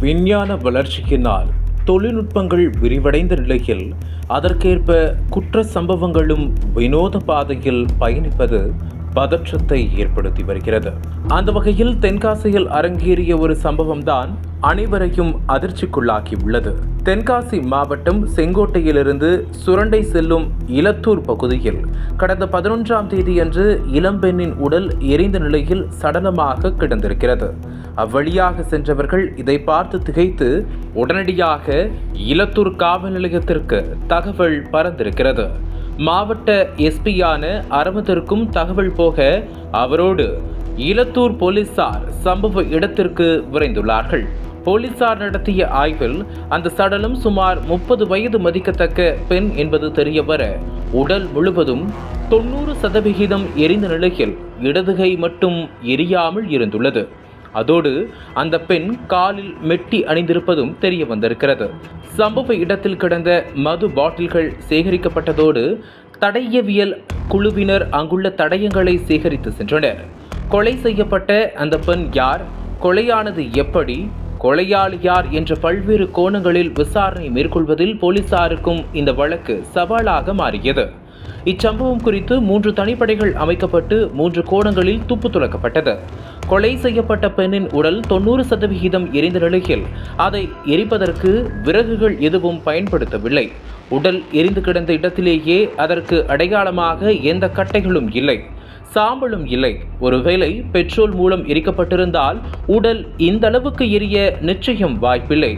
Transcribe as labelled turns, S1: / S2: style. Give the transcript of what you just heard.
S1: விஞ்ஞான வளர்ச்சியினால் தொழில்நுட்பங்கள் விரிவடைந்த நிலையில் அதற்கேற்ப குற்ற சம்பவங்களும் வினோத பாதையில் பயணிப்பது பதற்றத்தை ஏற்படுத்தி வருகிறது. அந்த வகையில் தென்காசியில் அரங்கேறிய ஒரு சம்பவம்தான் அனைவரையும் அதிர்ச்சிக்குள்ளாக்கி உள்ளது. தென்காசி மாவட்டம் செங்கோட்டையிலிருந்து சுரண்டை செல்லும் இலத்தூர் பகுதியில் கடந்த 11ஆம் தேதியன்று இளம்பெண்ணின் உடல் எரிந்த நிலையில் சடலமாக கிடந்திருக்கிறது. அவ்வழியாக சென்றவர்கள் இதை பார்த்து திகைத்து உடனடியாக இலத்தூர் காவல் நிலையத்திற்கு தகவல் பறந்திருக்கிறது. மாவட்ட எஸ்பியான அரவிந்தருக்கும் தகவல் போக அவரோடு இலத்தூர் போலீசார் சம்பவ இடத்திற்கு விரைந்துள்ளார்கள். போலீசார் நடத்திய ஆய்வில் அந்த சடலம் சுமார் 30 வயது மதிக்கத்தக்க பெண் என்பது தெரியவர உடல் முழுவதும் 90% எரிந்த நிலையில் இடதுகை மட்டும் எரியாமல் இருந்துள்ளது. அதோடு அந்த பெண் காலில் மெட்டி அணிந்திருப்பதும் தெரிய வந்திருக்கிறது. சம்பவ இடத்தில் கிடந்த மது பாட்டில்கள் சேகரிக்கப்பட்டதோடு தடயவியல் குழுவினர் அங்குள்ள தடயங்களை சேகரித்து சென்றனர். கொலை செய்யப்பட்ட அந்த பெண் யார், கொலையானது எப்படி, கொலையாளி யார் என்ற பல்வேறு கோணங்களில் விசாரணை மேற்கொள்வதில் போலீசாருக்கும் இந்த வழக்கு சவாலாக மாறியது. இச்சம்பவம் குறித்து 3 தனிப்படைகள் அமைக்கப்பட்டு 3 கோணங்களில் துப்பு துலக்கப்பட்டது. கொலை செய்யப்பட்ட பெண்ணின் உடல் 90% எரிந்த நிலையில் அதை எரிப்பதற்கு விறகுகள் எதுவும் பயன்படுத்தவில்லை. உடல் எரிந்து கிடந்த இடத்திலேயே அதற்கு அடையாளமாக எந்த கட்டைகளும் இல்லை, சாம்பலும் இல்லை. ஒருவேளை பெட்ரோல் மூலம் எரிக்கப்பட்டிருந்தால் உடல் இந்த அளவுக்கு எரிய நிச்சயம் வாய்ப்பில்லை.